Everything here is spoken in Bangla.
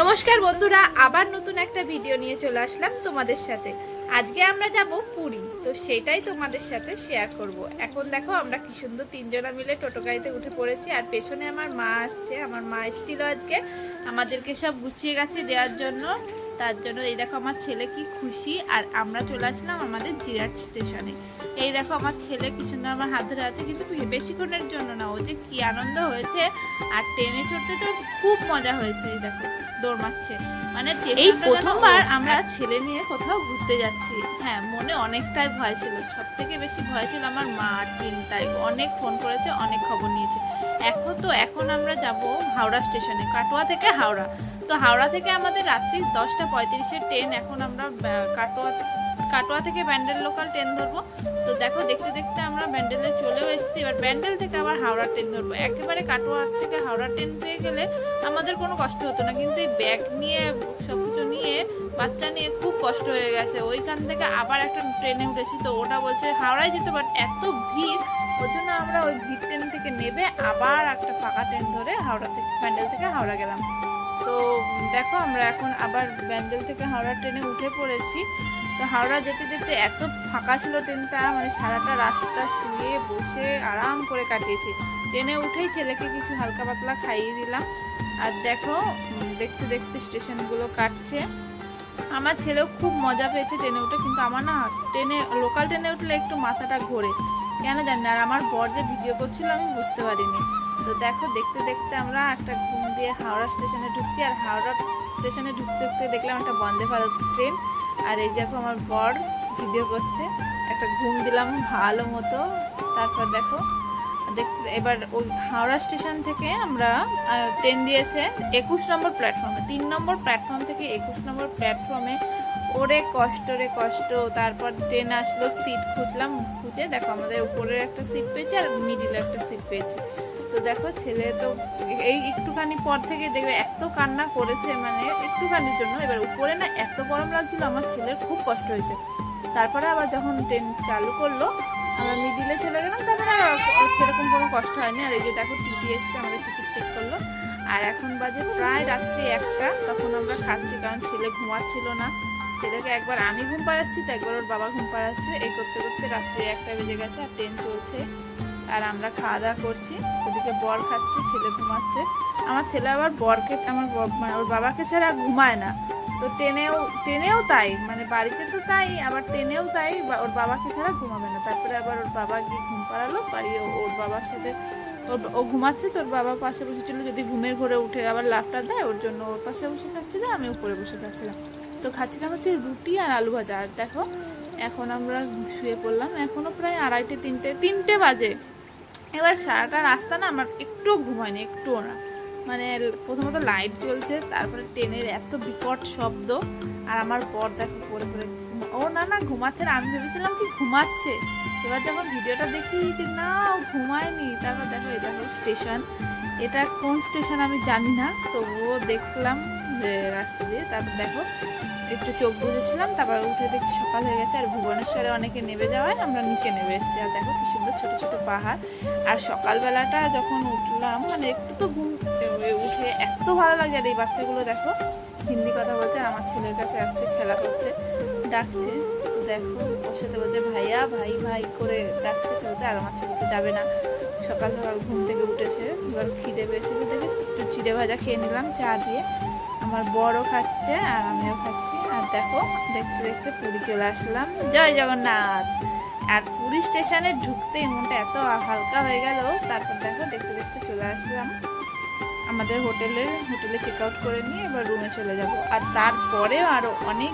নমস্কার বন্ধুরা, আবার নতুন একটা ভিডিও নিয়ে চলে আসলাম তোমাদের সাথে। আজকে আমরা যাব পুরী, তো সেটাই তোমাদের সাথে শেয়ার করব। এখন দেখো আমরা কি সুন্দর তিনজনা মিলে টোটো গাড়িতে উঠে পড়েছি, আর পেছনে আমার মা আসছে। আমার মা এসেছিল আজকে আমাদেরকে সব গুছিয়ে গাছে দেওয়ার জন্য। তার জন্য এই দেখো আমার ছেলে কি খুশি। আর আমরা চলে আসলাম আমাদের জিরাট স্টেশনে। এই দেখো আমার ছেলে কি সুন্দর আমার হাত ধরে আছে, কিন্তু বেশিক্ষণের জন্য না, ও যে কি আনন্দ হয়েছে। আর ট্রেনে চড়তে তো খুব মজা হয়েছে। এই দেখো দৌড় মারছে, মানে এই প্রথমবার আমরা ছেলে নিয়ে কোথাও ঘুরতে যাচ্ছি। হ্যাঁ, মনে অনেকটাই ভয় ছিল, সব থেকে বেশি ভয় ছিল আমার মার চিন্তায়। অনেক ফোন করেছে, অনেক খবর নিয়েছে। এখন আমরা যাব হাওড়া স্টেশনে, কাটোয়া থেকে হাওড়া। তো হাওড়া থেকে আমাদের রাত্রি 10:35-এর ট্রেন। এখন আমরা কাটোয়া থেকে ব্যান্ডেল লোকাল ট্রেন ধরবো। তো দেখো দেখতে দেখতে আমরা ব্যান্ডেলে চলেও এসেছি। এবার ব্যান্ডেল থেকে আবার হাওড়া ট্রেন ধরবো। একেবারে কাটোয়া থেকে হাওড়া ট্রেন পেয়ে গেলে আমাদের কোনো কষ্ট হতো না, কিন্তু এই ব্যাগ নিয়ে সব কিছু নিয়ে বাচ্চা নিয়ে খুব কষ্ট হয়ে গেছে। ওইখান থেকে আবার একটা ট্রেনে উঠেছি, তো ওটা বলছে হাওড়ায় যেতে, বাট এত ভিড়, ওই জন্য আমরা ওই ভিড় ট্রেন থেকে নেবে আবার একটা ফাঁকা ট্রেন ধরে হাওড়া থেকে ব্যান্ডেল থেকে হাওড়া গেলাম। তো দেখো আমরা এখন আবার ব্যান্ডেল থেকে হাওড়া ট্রেনে উঠে পড়েছি। তো হাওড়া যেতে যেতে এত ফাঁকা ছিল ট্রেনটা, মানে সারাটা রাস্তা শুয়ে বসে আরাম করে কাটিয়েছি। ট্রেনে উঠেই ছেলেকে কিছু হালকা পাতলা খাইয়ে দিলাম। আর দেখো দেখতে দেখতে স্টেশনগুলো কাটছে। আমার ছেলেও খুব মজা পেয়েছে ট্রেনে উঠে, কিন্তু আমার না লোকাল ট্রেনে উঠলে একটু মাথাটা ঘোরে, কেন জানি না। আর আমার বর যে ভিডিও করছিল আমি বুঝতে পারিনি। তো দেখো দেখতে দেখতে আমরা একটা ঘুম দিয়ে হাওড়া স্টেশনে ঢুকছি। আর হাওড়া স্টেশনে ঢুকতে ঢুকতে দেখলাম একটা বন্দে ভারত ট্রেন। আর এই দেখো আমার বর ভিডিও করছে, একটা ঘুম দিলাম ভালো মতো। তারপর দেখো এবার ওই হাওড়া স্টেশন থেকে আমরা ট্রেন দিয়েছে 21 নম্বর প্ল্যাটফর্মে। 3 নম্বর প্ল্যাটফর্ম থেকে 21 নম্বর প্ল্যাটফর্মে। ওরে কষ্ট রে কষ্ট। তারপর ট্রেন আসলো, সিট খুঁজে দেখো আমাদের উপরের একটা সিট পেয়েছে আর মিডিলে একটা সিট পেয়েছে। তো দেখো ছেলে তো এই একটুখানি পর থেকে দেখবে এত কান্না করেছে, মানে একটুখানির জন্য। এবার উপরে না এত গরম লাগছিল, আমার ছেলের খুব কষ্ট হয়েছে। তারপরে আবার যখন ট্রেন চালু করলো আমরা মিডিলে চলে গেলাম, তারপরে সেরকম কোনো কষ্ট হয়নি। আর এই যে দেখো টিটি এসছে, আমাদের টিকিট চেক করলো। আর এখন বাজে প্রায় রাত্রি 1টা। তখন আমরা খাচ্ছি, কারণ ছেলে ঘুমাচ্ছিল না। ছেলেকে একবার আমি ঘুম পাড়াচ্ছি, তো একবার ওর বাবা ঘুম পাড়াচ্ছে। এই করতে করতে রাত্রি 1টা বেজে গেছে, আর ট্রেন চলছে। আর আমরা খাওয়া দাওয়া করছি, ওদিকে বর খাচ্ছে, ছেলে ঘুমাচ্ছে। আমার ছেলে আবার মানে ওর বাবাকে ছাড়া ঘুমায় না। তো ট্রেনেও তাই, মানে বাড়িতে তো তাই, আবার ট্রেনেও তাই, ওর বাবাকে ছাড়া ঘুমাবে না। তারপরে আবার ওর বাবা গিয়ে ঘুম পাড়ালো, পাড়িয়ে ওর বাবার সাথে ও ঘুমাচ্ছে, তো ওর বাবা পাশে বসেছিল, যদি ঘুমের ঘরে উঠে আবার লাফটা দেয়, ওর জন্য ওর পাশে বসে খাচ্ছিল, আমি উপরে বসে খাচ্ছিলাম। তো খাচ্ছিলাম হচ্ছে রুটি আর আলু ভাজা। আর দেখো এখন আমরা শুয়ে পড়লাম, এখনও প্রায় 2:30-3টে বাজে। এবার সারাটা রাস্তা না আমার একটুও ঘুম হয়নি, একটুও না। মানে প্রথমত লাইট জ্বলছে, তারপরে ট্রেনের এত বিকট শব্দ। আর আমার বর দেখো পরে পরে ও না ঘুমাচ্ছে না, আমি ভেবেছিলাম কি ঘুমাচ্ছে। এবার যখন ভিডিওটা দেখি যে না ও ঘুমায়নি। তারপর দেখো এটা হলো স্টেশন, এটা কোন স্টেশন আমি জানি না, তো ও দেখলাম যে রাস্তা দিয়ে। তারপর দেখো একটু চোখ বুঝেছিলাম, তারপর উঠে দেখি সকাল হয়ে গেছে। আর ভুবনেশ্বরে অনেকে নেমে যাওয়ায় আমরা নিচে নেমে এসেছি। আর দেখো কি সুন্দর ছোটো ছোটো পাহাড়। আর সকালবেলাটা যখন উঠলাম, মানে একটু তো ঘুম উঠে এত ভালো লাগে। আর এই বাচ্চাগুলো দেখো হিন্দি কথা বলছে, আর আমার ছেলের কাছে আসছে খেলা করতে, ডাকছে। তো দেখো ওর সাথে বলছে ভাইয়া, ভাই ভাই করে ডাকছে খেলতে। আর আমার ছেলে তো যাবে না, সকাল সকাল ঘুম থেকে উঠেছে। এবার খিদে পেয়েছিল দেখে একটু চিড়ে ভাজা খেয়ে নিলাম চা দিয়ে। আমার বড়ও খাচ্ছে আর আমিও খাচ্ছি। আর দেখো দেখতে দেখতে পুরী চলে আসলাম। জয় জগন্নাথ। আর পুরী স্টেশনে ঢুকতেই মনটা এত হালকা হয়ে গেল। তারপর দেখো দেখতে দেখতে চলে আসলাম আমাদের হোটেলে চেক আউট করে নিয়ে এবার রুমে চলে যাব। আর তারপরেও আরও অনেক